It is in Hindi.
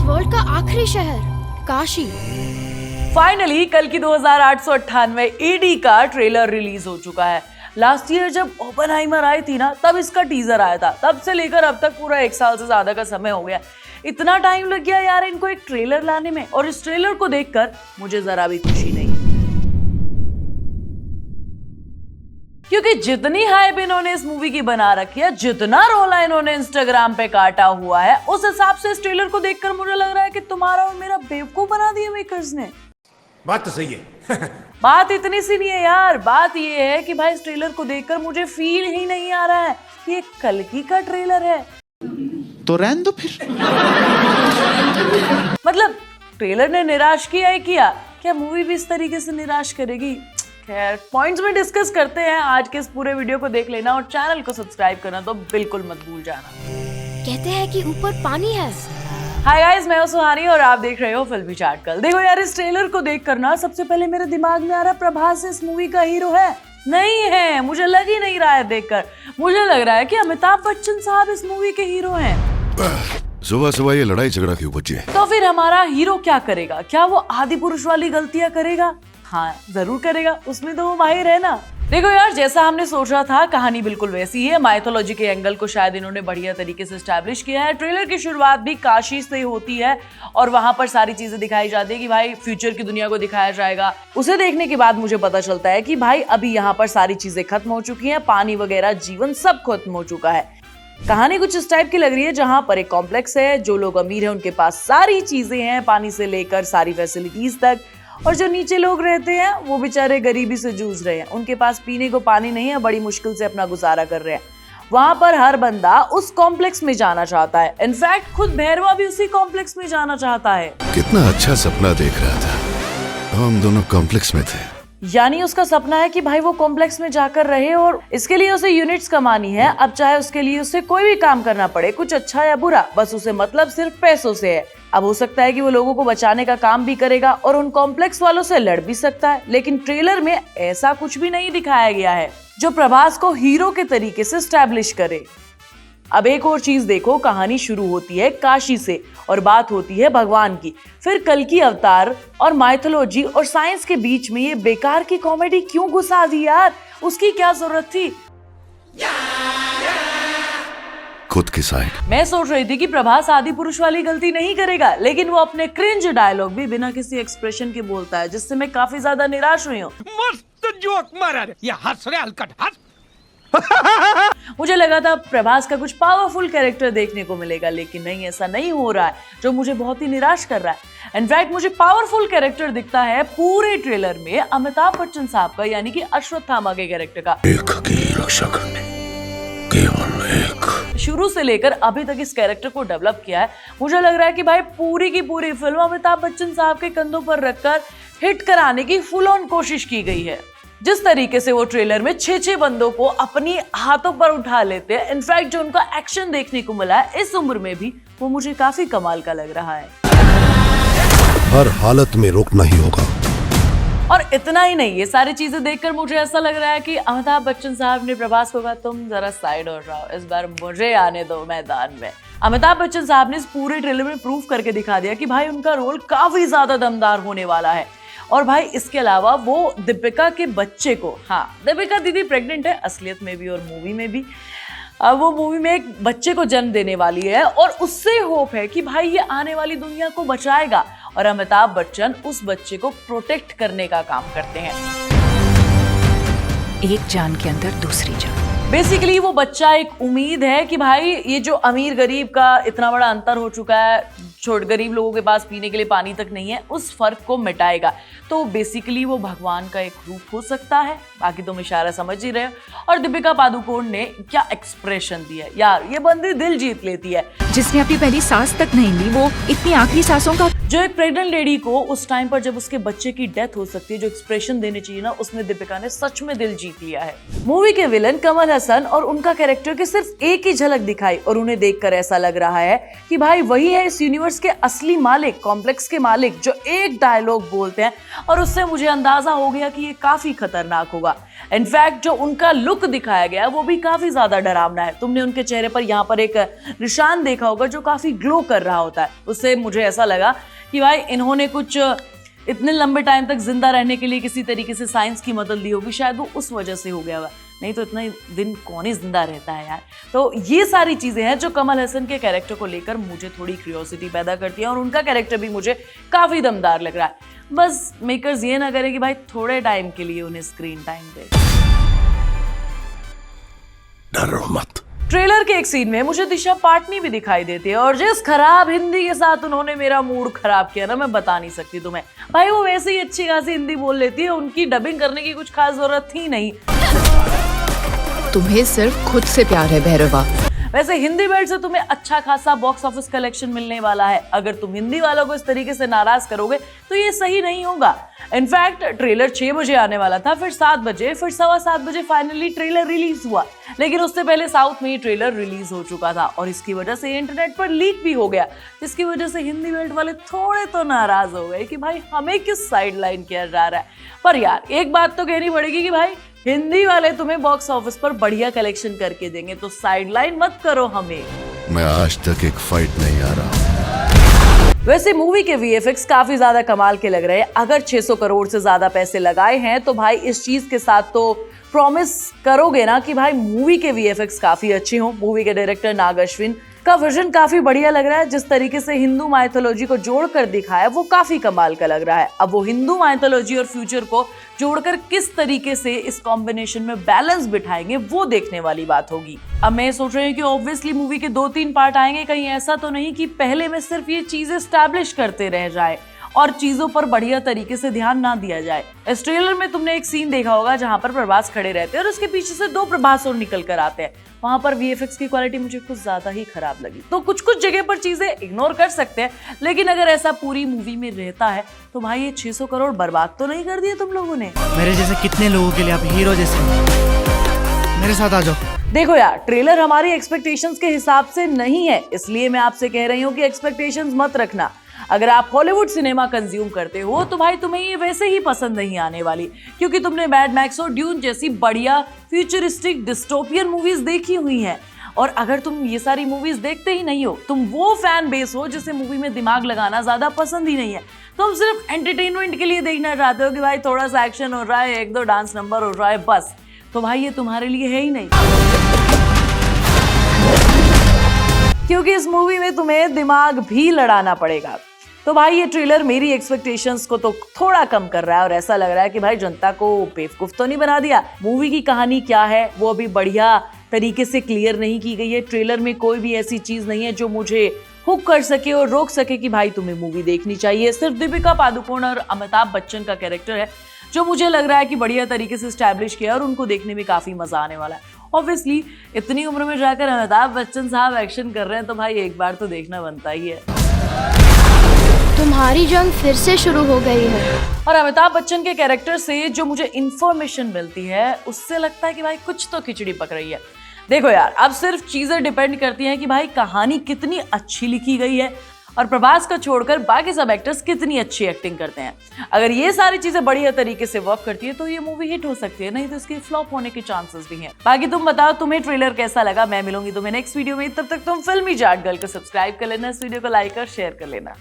वर्ल्ड का आखिरी शहर काशी। फाइनली कल की 2898 ईडी का ट्रेलर रिलीज हो चुका है। लास्ट ईयर जब ओपेनहाइमर आई थी ना, तब इसका टीजर आया था। तब से लेकर अब तक पूरा 1 साल से ज्यादा का समय हो गया। इतना टाइम लग गया यार इनको एक ट्रेलर लाने में, और इस ट्रेलर को देखकर मुझे जरा भी खुशी नहीं, क्योंकि जितनी हाइप इन्होंने इस मूवी की बना रखी है, जितना रोला इन्होंने इंस्टाग्राम पे काटा हुआ है, उस हिसाब से इस ट्रेलर को देखकर मुझे लग रहा है कि तुम्हारा और मेरा बेवकूफ बना दिया मेकर्स ने। बात तो सही है। बात इतनी सी नहीं है यार, बात ये है कि भाई इस ट्रेलर को देखकर मुझे फील ही नहीं आ रहा है कि ये कल्कि का ट्रेलर है। तो रहने दो फिर। मतलब ट्रेलर ने निराश किया ही किया, क्या मूवी भी इस तरीके से निराश करेगी? खैर, पॉइंट्स में डिस्कस करते हैं। आज के इस पूरे वीडियो को देख लेना और चैनल को सब्सक्राइब करना तो बिल्कुल मत भूल जाना। कहते हैं कि ऊपर पानी है। हाय गाइस, मैं हूं सुहानी और आप देख रहे हो फिल्मी चाटकल। देखो यार, इस ट्रेलर को देख कर ना सबसे पहले मेरे दिमाग में आ रहा प्रभास इस मूवी का हीरो है। नहीं है, मुझे लग ही नहीं रहा है देखकर। मुझे लग रहा है कि अमिताभ बच्चन साहब इस मूवी के हीरो हैं। सुबह सुबह ये लड़ाई झगड़ा क्यों बची है? तो फिर हमारा हीरो क्या करेगा? क्या वो आदि पुरुष वाली गलतियां करेगा? हाँ, जरूर करेगा, उसमें तो वो माहिर है ना। देखो यार, जैसा हमने सोचा था कहानी बिल्कुल वैसी है। माइथोलॉजी के एंगल को शायद इन्होंने बढ़िया तरीके से एस्टैब्लिश किया है। ट्रेलर की शुरुआत भी काशी से होती है और वहां पर सारी चीजें दिखाई जाती है कि भाई फ्यूचर की दुनिया को दिखाया जाएगा। उसे देखने के बाद मुझे पता चलता है कि भाई अभी यहाँ पर सारी चीजें खत्म हो चुकी हैं, पानी वगैरह जीवन सब खत्म हो चुका है। कहानी कुछ इस टाइप की लग रही है, जहां पर एक कॉम्प्लेक्स है, जो लोग अमीर हैं उनके पास सारी चीजें हैं, पानी से लेकर सारी फैसिलिटीज तक, और जो नीचे लोग रहते हैं वो बेचारे गरीबी से जूझ रहे हैं। उनके पास पीने को पानी नहीं है, बड़ी मुश्किल से अपना गुजारा कर रहे हैं। वहां पर हर बंदा उस कॉम्प्लेक्स में जाना चाहता है। इनफैक्ट खुद भैरवा भी उसी कॉम्प्लेक्स में जाना चाहता है। कितना अच्छा सपना देख रहा था। हम दोनों कॉम्प्लेक्स में थे। यानी उसका सपना है कि भाई वो कॉम्प्लेक्स में जाकर रहे, और इसके लिए उसे यूनिट्स कमानी है। अब चाहे उसके लिए उसे कोई भी काम करना पड़े, कुछ अच्छा या बुरा, बस उसे मतलब सिर्फ पैसों से है। अब हो सकता है कि वो लोगों को बचाने का काम भी करेगा और उन कॉम्प्लेक्स वालों से लड़ भी सकता है। लेकिन ट्रेलर में ऐसा कुछ भी नहीं दिखाया गया है जो प्रभास को हीरो के तरीके से स्टैब्लिश करे। अब एक और चीज देखो, कहानी शुरू होती है काशी से और बात होती है भगवान की। फिर कल्कि अवतार और माइथोलॉजी और साइंस के बीच में ये बेकार की कॉमेडी क्यों घुसा दी यार? उसकी क्या जरूरत थी? खुद की साइड। मैं सोच रही थी कि प्रभास आदि पुरुष वाली गलती नहीं करेगा, लेकिन वो अपने क्रिंज डायलॉग भी बिना किसी एक्सप्रेशन के बोलता है, जिससे मैं काफी ज्यादा निराश हुई हूँ। मस्त जोक मारा रे। ये हंस रहे हलकट हंस। मुझे लगा था प्रभास का कुछ पावरफुल कैरेक्टर देखने को मिलेगा, लेकिन नहीं, ऐसा नहीं हो रहा है, जो मुझे बहुत ही निराश कर रहा है। इनफैक्ट मुझे पावरफुल कैरेक्टर दिखता है पूरे ट्रेलर में अमिताभ बच्चन साहब का, यानी कि अश्वत्थामा के कैरेक्टर का। एक की रक्षा करने केवल एक। शुरू से लेकर अभी तक इस कैरेक्टर को डेवलप किया है। मुझे लग रहा है कि भाई पूरी की पूरी फिल्म अमिताभ बच्चन साहब के कंधों पर रखकर हिट कराने की फुल ऑन कोशिश की गई है। जिस तरीके से वो ट्रेलर में 6 बंदों को अपनी हाथों पर उठा लेते हैं, इनफैक्ट जो उनका एक्शन देखने को मिला है इस उम्र में भी, वो मुझे काफी कमाल का लग रहा है। हर हालत में रोकना ही होगा। और इतना ही नहीं, ये सारी चीजें देखकर मुझे ऐसा लग रहा है कि अमिताभ बच्चन साहब ने प्रभास को कहा, तुम जरा साइड हो जाओ, इस बार मुझे आने दो मैदान में। अमिताभ बच्चन साहब ने इस पूरे ट्रेलर में प्रूव करके दिखा दिया कि भाई उनका रोल काफी ज्यादा दमदार होने वाला है। और भाई इसके अलावा वो दीपिका के बच्चे को, हाँ दीपिका दीदी प्रेग्नेंट है असलियत में भी और मूवी में भी। वो मूवी में एक बच्चे को जन्म देने वाली है और उससे होप है कि भाई ये आने वाली दुनिया को बचाएगा, और अमिताभ बच्चन उस बच्चे को प्रोटेक्ट करने का काम करते हैं। एक जान के अंदर दूसरी जान। बेसिकली वो बच्चा एक उम्मीद है कि भाई ये जो अमीर गरीब का इतना बड़ा अंतर हो चुका है, छोटे गरीब लोगों के पास पीने के लिए पानी तक नहीं है, उस फर्क को मिटाएगा। तो बेसिकली वो भगवान का एक रूप हो सकता है। बाकी तुम इशारा समझ ही रहे हो। और दीपिका पादुकोण ने क्या एक्सप्रेशन दिया यार, ये बंदी दिल जीत लेती है। जिसने अपनी पहली सांस तक नहीं ली, वो इतनी आखिरी सांसों का, जो एक प्रेग्नेंट लेडी को उस टाइम पर जब उसके बच्चे की डेथ हो सकती है, जो एक्सप्रेशन देने चाहिए ना, उसमें दीपिका ने सच में दिल जीत लिया है। मूवी के विलन कमल हसन और उनका कैरेक्टर की सिर्फ एक ही झलक दिखाई और उन्हें देखकर ऐसा लग रहा है कि भाई वही है इस यूनिवर्स यूनिवर्स के असली मालिक, कॉम्प्लेक्स के मालिक, जो एक डायलॉग बोलते हैं और उससे मुझे अंदाजा हो गया कि ये काफी खतरनाक होगा। इनफैक्ट जो उनका लुक दिखाया गया वो भी काफी ज्यादा डरावना है। तुमने उनके चेहरे पर यहाँ पर एक निशान देखा होगा जो काफी ग्लो कर रहा होता है। उससे मुझे ऐसा लगा कि भाई इन्होंने कुछ इतने लंबे टाइम तक जिंदा रहने के लिए किसी तरीके से साइंस की मदद ली होगी, शायद वो उस वजह से हो गया होगा, नहीं तो इतना दिन कौन ही जिंदा रहता है यार। तो ये सारी चीजें हैं जो कमल हसन के कैरेक्टर को लेकर मुझे थोड़ी क्यूरियोसिटी पैदा करती है और उनका कैरेक्टर भी मुझे काफी दमदार लग रहा है। बस मेकर्स ये ना करें कि भाई थोड़े टाइम के लिए उन्हें स्क्रीन टाइम दे। डरो मत। ट्रेलर के एक सीन में मुझे दिशा पाटनी भी दिखाई देती है और जिस खराब हिंदी के साथ उन्होंने मेरा मूड खराब किया ना, मैं बता नहीं सकती तुम्हें। भाई वो वैसे ही अच्छी खासी हिंदी बोल लेती है, उनकी डबिंग करने की कुछ खास जरूरत थी नहीं। तुम्हें सिर्फ खुद से प्यार है भैरवा। वैसे हिंदी बेल्ट से तुम्हें अच्छा खासा बॉक्स ऑफिस कलेक्शन मिलने वाला है। अगर तुम हिंदी वालों को इस तरीके से नाराज करोगे तो ये सही नहीं होगा। इनफैक्ट ट्रेलर 6 बजे आने वाला था, फिर 7 बजे, फिर 7:15 बजे फाइनली ट्रेलर रिलीज हुआ। लेकिन उससे पहले साउथ में ही ट्रेलर रिलीज हो चुका था और इसकी वजह से इंटरनेट पर लीक भी हो गया, जिसकी वजह से हिंदी बेल्ट वाले थोड़े तो नाराज हो गए कि भाई हमें किस साइड लाइन किया जा रहा है। पर यार एक बात तो कहनी पड़ेगी कि भाई हिंदी वाले तुम्हें बॉक्स ऑफिस पर बढ़िया कलेक्शन करके देंगे, तो साइडलाइन मत करो हमें। मैं आज तक एक फाइट नहीं आ रहा। वैसे मूवी के वीएफएक्स काफी ज्यादा कमाल के लग रहे हैं। अगर 600 करोड़ से ज्यादा पैसे लगाए हैं तो भाई इस चीज के साथ तो प्रॉमिस करोगे ना कि भाई मूवी के वीएफएक्स काफी अच्छे हों। मूवी के डायरेक्टर नाग अश्विन का विजन काफी बढ़िया लग रहा है। जिस तरीके से हिंदू माइथोलॉजी को जोड़कर दिखाया वो काफी कमाल का लग रहा है। अब वो हिंदू माइथोलॉजी और फ्यूचर को जोड़कर किस तरीके से इस कॉम्बिनेशन में बैलेंस बिठाएंगे वो देखने वाली बात होगी। अब मैं सोच रही हूँ कि ऑब्वियसली मूवी के 2-3 पार्ट आएंगे, कहीं ऐसा तो नहीं कि पहले में सिर्फ ये चीजें एस्टैब्लिश करते रह जाए और चीजों पर बढ़िया तरीके से ध्यान ना दिया जाए। इस ट्रेलर में तुमने एक सीन देखा होगा जहां पर प्रभास खड़े रहते हैं और उसके पीछे से 2 प्रभास और निकल कर आते हैं। वहां पर वीएफएक्स की क्वालिटी मुझे कुछ ज्यादा ही खराब लगी। तो कुछ जगह पर चीजें इग्नोर कर सकते हैं, लेकिन अगर ऐसा पूरी मूवी में रहता है तो भाई ये 600 करोड़ बर्बाद तो नहीं कर दिए तुम लोगों ने। मेरे जैसे कितने लोगों के लिए आप हीरो जैसे हो। मेरे साथ आ जाओ। देखो यार, ट्रेलर हमारी एक्सपेक्टेशंस के हिसाब से नहीं है, इसलिए मैं आपसे कह रही हूँ कि एक्सपेक्टेशंस मत रखना। अगर आप हॉलीवुड सिनेमा कंज्यूम करते हो तो भाई तुम्हें ये वैसे ही पसंद नहीं आने वाली, क्योंकि तुमने मैड मैक्स और ड्यून जैसी बढ़िया फ्यूचरिस्टिक डिस्टोपियन मूवीज देखी हुई हैं। और अगर तुम ये सारी मूवीज देखते ही नहीं हो, तुम वो फैन बेस हो जिसे मूवी में दिमाग लगाना ज्यादा पसंद ही नहीं है, तुम सिर्फ एंटरटेनमेंट के लिए देखना चाहते हो कि भाई थोड़ा सा एक्शन हो रहा है, 1-2 डांस नंबर हो रहा है बस, तो भाई ये तुम्हारे लिए है ही नहीं। क्योंकि इस मूवी में तुम्हें दिमाग भी लड़ाना पड़ेगा। तो भाई ये ट्रेलर मेरी एक्सपेक्टेशंस को तो थोड़ा कम कर रहा है और ऐसा लग रहा है कि भाई जनता को बेवकूफ तो नहीं बना दिया। मूवी की कहानी क्या है वो अभी बढ़िया तरीके से क्लियर नहीं की गई है। ट्रेलर में कोई भी ऐसी चीज नहीं है जो मुझे हुक कर सके और रोक सके कि भाई तुम्हें मूवी देखनी चाहिए। सिर्फ दीपिका पादुकोण और अमिताभ बच्चन का कैरेक्टर है जो मुझे लग रहा है कि बढ़िया तरीके से स्टैब्लिश किया और उनको देखने में काफी मजा आने वाला है। ऑब्वियसली इतनी उम्र में जाकर अमिताभ बच्चन साहब एक्शन कर रहे हैं तो भाई एक बार तो देखना बनता ही है। तुम्हारी जंग फिर से शुरू हो गई है। और अमिताभ बच्चन के कैरेक्टर से जो मुझे इंफॉर्मेशन मिलती है उससे लगता है कि भाई कुछ तो खिचड़ी पक रही है। देखो यार, अब सिर्फ चीजें डिपेंड करती हैं कि भाई कहानी कितनी अच्छी लिखी गई है और प्रभास को छोड़कर बाकी सब एक्टर्स कितनी अच्छी एक्टिंग करते हैं। अगर ये सारी चीजें बढ़िया तरीके से वर्क करती है तो ये मूवी हिट हो सकती है, नहीं तो इसके फ्लॉप होने के चांसेस भी हैं। बाकी तुम बताओ तुम्हें ट्रेलर कैसा लगा। मैं मिलूंगी तुम्हें नेक्स्ट वीडियो में, तब तक तुम फिल्मी जाट गर्ल को सब्सक्राइब कर लेना, इस वीडियो को लाइक और शेयर कर लेना।